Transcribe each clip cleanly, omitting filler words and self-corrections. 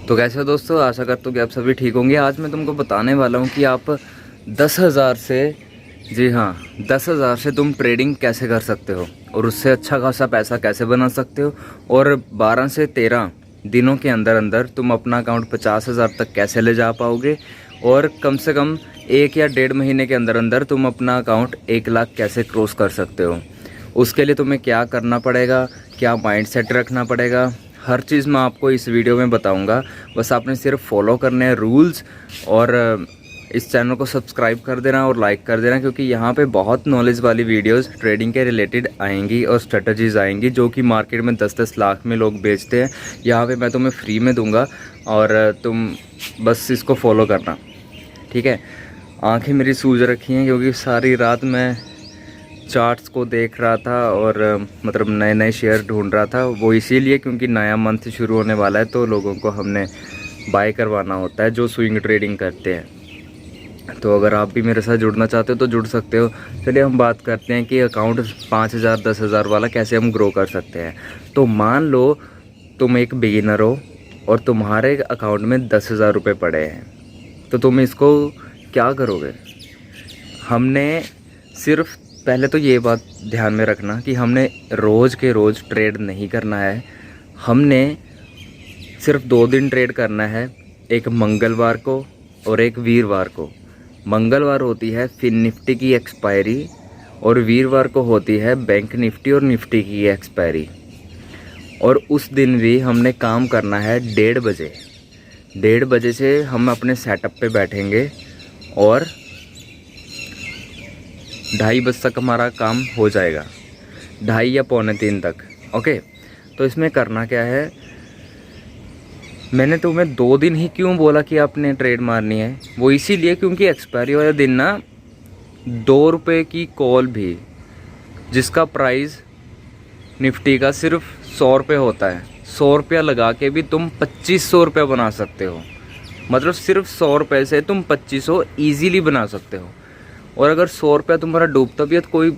तो कैसे हो दोस्तों, आशा करता हूँ कि आप सभी ठीक होंगे। आज मैं तुमको बताने वाला हूँ कि आप 10,000 से, जी हाँ, 10,000 से तुम ट्रेडिंग कैसे कर सकते हो और उससे अच्छा खासा पैसा कैसे बना सकते हो, और 12 से 13 दिनों के अंदर अंदर तुम अपना अकाउंट 50,000 तक कैसे ले जा पाओगे, और कम से कम 1 या 1.5 महीने के अंदर अंदर तुम अपना अकाउंट 1 लाख कैसे क्रॉस कर सकते हो। उसके लिए तुम्हें क्या करना पड़ेगा, क्या माइंड सेट रखना पड़ेगा, हर चीज़ मैं आपको इस वीडियो में बताऊंगा। बस आपने सिर्फ फॉलो करने हैं रूल्स, और इस चैनल को सब्सक्राइब कर देना और लाइक कर देना, क्योंकि यहाँ पे बहुत नॉलेज वाली वीडियोस ट्रेडिंग के रिलेटेड आएंगी और स्ट्रेटजीज आएंगी जो कि मार्केट में 10-10 लाख में लोग बेचते हैं। यहाँ पे मैं तुम्हें फ्री में दूंगा और तुम बस इसको फॉलो करना, ठीक है। आंखें मेरी सूज रखी हैं क्योंकि सारी रात मैं चार्ट्स को देख रहा था और मतलब नए नए शेयर ढूंढ रहा था। वो इसीलिए क्योंकि नया मंथ शुरू होने वाला है, तो लोगों को हमने बाय करवाना होता है जो स्विंग ट्रेडिंग करते हैं। तो अगर आप भी मेरे साथ जुड़ना चाहते हो तो जुड़ सकते हो। चलिए हम बात करते हैं कि अकाउंट 5,000 10,000 वाला कैसे हम ग्रो कर सकते हैं। तो मान लो तुम एक बिगिनर हो और तुम्हारे अकाउंट में 10,000 रुपये पड़े हैं, तो तुम इसको क्या करोगे। हमने सिर्फ पहले तो ये बात ध्यान में रखना कि हमने रोज़ के रोज़ ट्रेड नहीं करना है। हमने सिर्फ 2 दिन ट्रेड करना है, एक मंगलवार को और एक वीरवार को। मंगलवार होती है फिन निफ्टी की एक्सपायरी और वीरवार को होती है बैंक निफ्टी और निफ्टी की एक्सपायरी। और उस दिन भी हमने काम करना है 1:30 बजे। 1:30 बजे से हम अपने सेटअप पे बैठेंगे और 2:30 बजे तक हमारा काम हो जाएगा, 2:30 या 2:45 तक। ओके, तो इसमें करना क्या है, मैंने तुम्हें 2 दिन ही क्यों बोला कि आपने ट्रेड मारनी है, वो इसीलिए क्योंकि एक्सपायरी वाले दिन ना 2 रुपये की कॉल भी, जिसका प्राइस निफ्टी का सिर्फ 100 रुपये होता है, 100 रुपया लगा के भी तुम 2500 रुपये बना सकते हो। मतलब सिर्फ 100 रुपये से तुम 2500 ईजीली बना सकते हो। और अगर 100 रुपया तुम्हारा डूबता भी है तो कोई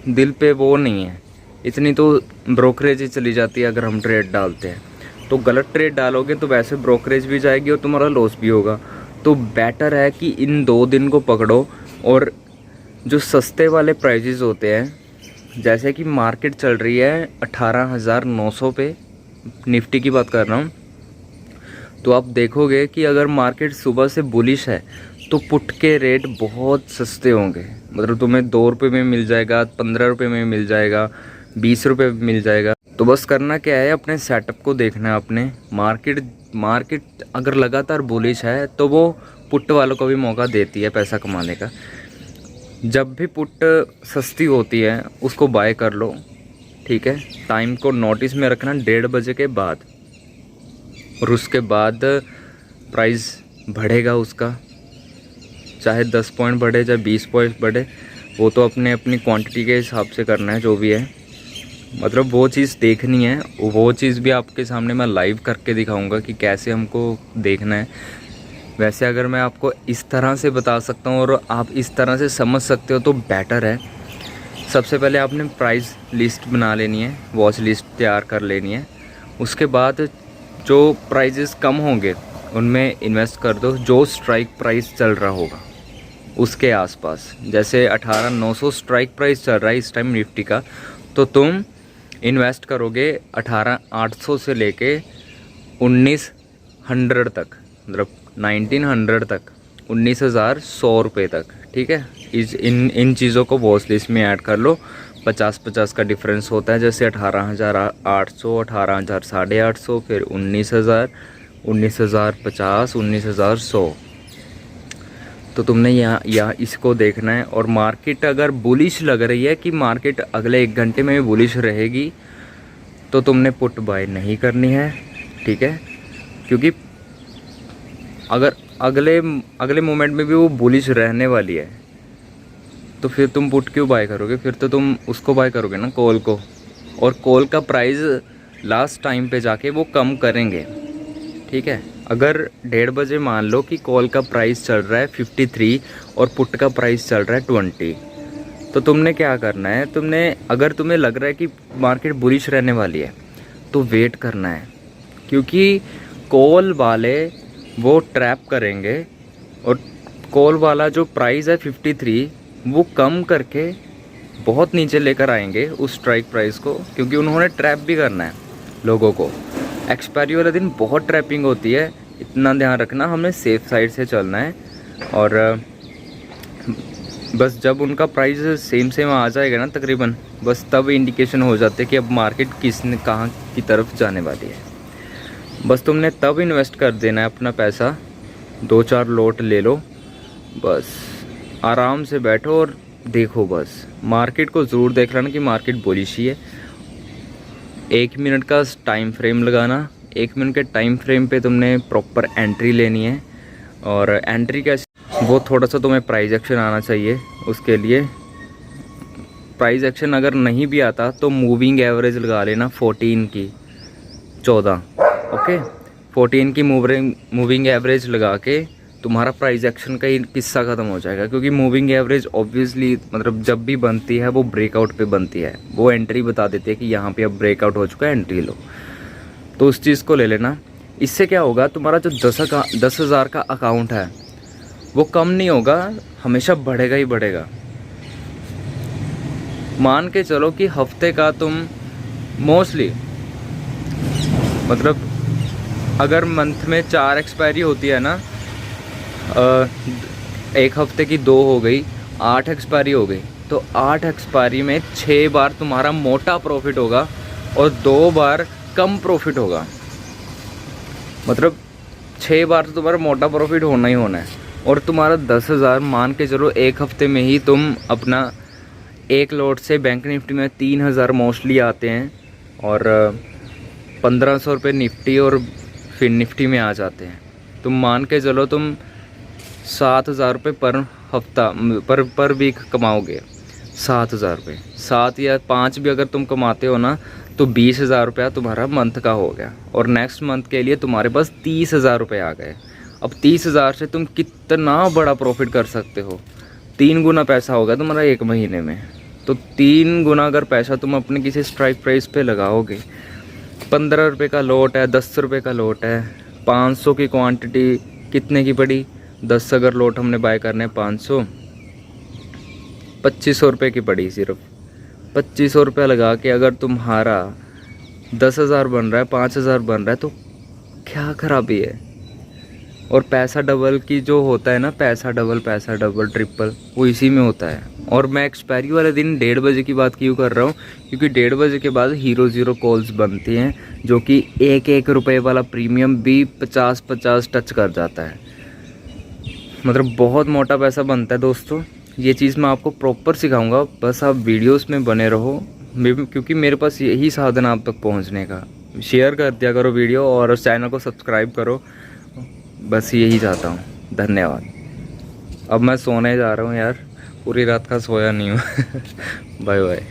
दिल पे वो नहीं है, इतनी तो ब्रोकरेज ही चली जाती है अगर हम ट्रेड डालते हैं। तो गलत ट्रेड डालोगे तो वैसे ब्रोकरेज भी जाएगी और तुम्हारा लॉस भी होगा। तो बेटर है कि इन 2 दिन को पकड़ो, और जो सस्ते वाले प्राइजेस होते हैं, जैसे कि मार्केट चल रही है 18,900 पे, निफ्टी की बात कर रहा हूँ, तो आप देखोगे कि अगर मार्केट सुबह से बुलिश है तो पुट के रेट बहुत सस्ते होंगे। मतलब तुम्हें 2 रुपये में मिल जाएगा, 15 रुपये में मिल जाएगा, 20 रुपये में मिल जाएगा। तो बस करना क्या है, अपने सेटअप को देखना है। अपने मार्केट अगर लगातार बुलिश है तो वो पुट वालों को भी मौका देती है पैसा कमाने का। जब भी पुट सस्ती होती है उसको बाय कर लो, ठीक है। टाइम को नोटिस में रखना 1:30 बजे के बाद, और उसके बाद प्राइस बढ़ेगा उसका, चाहे 10 पॉइंट बढ़े चाहे 20 पॉइंट बढ़े, वो तो अपने अपनी क्वांटिटी के हिसाब से करना है जो भी है। मतलब वो चीज़ देखनी है, वो चीज़ भी आपके सामने मैं लाइव करके दिखाऊंगा कि कैसे हमको देखना है। वैसे अगर मैं आपको इस तरह से बता सकता हूँ और आप इस तरह से समझ सकते हो तो बेटर है। सबसे पहले आपने प्राइस लिस्ट बना लेनी है, वॉच लिस्ट तैयार कर लेनी है। उसके बाद जो प्राइजेस कम होंगे उनमें इन्वेस्ट कर दो, जो स्ट्राइक प्राइस चल रहा होगा उसके आसपास। जैसे 18,900 स्ट्राइक प्राइस चल रहा है इस टाइम निफ्टी का, तो तुम इन्वेस्ट करोगे 18,800 से लेके 1900 तक, मतलब 1900 तक, 19,100 रुपये तक, ठीक है। इन चीज़ों को वॉच लिस्ट में ऐड कर लो। 50-50 का डिफरेंस होता है, जैसे 18,800, 18,850, फिर 19,000, 19,050, 19,100। तो तुमने यहाँ इसको देखना है। और मार्केट अगर बुलिश लग रही है कि मार्केट अगले 1 घंटे में भी बुलिश रहेगी, तो तुमने पुट बाय नहीं करनी है, ठीक है। क्योंकि अगर अगले मोमेंट में भी वो बुलिश रहने वाली है तो फिर तुम पुट क्यों बाय करोगे, फिर तो तुम उसको बाय करोगे ना, कॉल को। और कॉल का प्राइस लास्ट टाइम पे जाके वो कम करेंगे, ठीक है। अगर 1:30 बजे मान लो कि कॉल का प्राइस चल रहा है 53 और पुट का प्राइस चल रहा है 20, तो तुमने क्या करना है, अगर तुम्हें लग रहा है कि मार्केट बुलिश रहने वाली है तो वेट करना है। क्योंकि कॉल वाले वो ट्रैप करेंगे और कॉल वाला जो प्राइस है 53 वो कम करके बहुत नीचे लेकर आएंगे उस स्ट्राइक प्राइस को, क्योंकि उन्होंने ट्रैप भी करना है लोगों को। एक्सपायरी वाले दिन बहुत ट्रैपिंग होती है, इतना ध्यान रखना, हमें सेफ साइड से चलना है। और बस जब उनका प्राइस सेम आ जाएगा ना तकरीबन, बस तब इंडिकेशन हो जाते कि अब मार्केट किसने कहाँ की तरफ जाने वाली है। बस तुमने तब इन्वेस्ट कर देना है अपना पैसा, 2-4 लॉट ले लो, बस आराम से बैठो और देखो। बस मार्केट को ज़रूर देख लेना कि मार्केट बुलिश ही है। 1 मिनट का टाइम फ्रेम लगाना, 1 मिनट के टाइम फ्रेम पे तुमने प्रॉपर एंट्री लेनी है। और एंट्री कैसे, वो थोड़ा सा तुम्हें प्राइस एक्शन आना चाहिए। उसके लिए प्राइस एक्शन अगर नहीं भी आता तो मूविंग एवरेज लगा लेना 14 की 14, ओके। 14 की मूविंग एवरेज लगा के तुम्हारा प्राइस एक्शन का ही किस्सा ख़त्म हो जाएगा, क्योंकि मूविंग एवरेज ऑब्वियसली मतलब जब भी बनती है वो ब्रेकआउट पे बनती है, वो एंट्री बता देती है कि यहाँ पे अब ब्रेकआउट हो चुका है, एंट्री लो। तो उस चीज़ को ले लेना। इससे क्या होगा, तुम्हारा जो 10,000 का अकाउंट है वो कम नहीं होगा, हमेशा बढ़ेगा ही बढ़ेगा। मान के चलो कि हफ्ते का तुम मोस्टली मतलब अगर मंथ में 4 एक्सपायरी होती है ना, एक हफ्ते की 2 हो गई, 8 एक्सपायरी हो गई, तो 8 एक्सपायरी में 6 बार तुम्हारा मोटा प्रॉफिट होगा और 2 बार कम प्रॉफिट होगा। मतलब 6 बार तो तुम्हारा मोटा प्रॉफिट होना ही होना है। और तुम्हारा 10,000 मान के चलो एक हफ्ते में ही तुम अपना एक लॉट से बैंक निफ्टी में 3,000 मोस्टली आते हैं और 1,500 रुपये निफ्टी और फिर निफ्टी में आ जाते हैं। तुम मान के चलो तुम 7,000 रुपये पर हफ्ता पर वीक कमाओगे। 7,000 रुपये, 7 या 5 भी अगर तुम कमाते हो ना तो 20,000 रुपया तुम्हारा मंथ का हो गया। और नेक्स्ट मंथ के लिए तुम्हारे पास 30,000 रुपये आ गए। अब 30,000 से तुम कितना बड़ा प्रॉफिट कर सकते हो, 3 गुना पैसा होगा तुम्हारा 1 महीने में। तो 3 गुना अगर पैसा तुम अपने किसी स्ट्राइक प्राइस पे लगाओगे, 15 रुपये का लॉट है, 10 रुपये का लॉट है, 500 की क्वांटिटी कितने की पड़ी, 10 अगर लॉट हमने बाय करने 500, 2500 रुपये की पड़ी। सिर्फ 2500 रुपये लगा के अगर तुम्हारा 10,000 बन रहा है, 5,000 बन रहा है, तो क्या खराबी है। और पैसा डबल की जो होता है ना, पैसा डबल ट्रिपल, वो इसी में होता है। और मैं एक्सपायरी वाले दिन 1:30 बजे की बात क्यों कर रहा हूँ, क्योंकि 1:30 बजे के बाद हीरो ज़ीरो कॉल्स बनती हैं, जो कि 1-1 रुपये वाला प्रीमियम भी 50-50 टच कर जाता है। मतलब बहुत मोटा पैसा बनता है दोस्तों। ये चीज़ मैं आपको प्रॉपर सिखाऊंगा, बस आप वीडियोस में बने रहो, क्योंकि मेरे पास यही साधन आप तक पहुंचने का। शेयर कर दिया करो वीडियो और चैनल को सब्सक्राइब करो, बस यही चाहता हूँ। धन्यवाद। अब मैं सोने जा रहा हूँ यार, पूरी रात का सोया नहीं हूँ। Bye bye.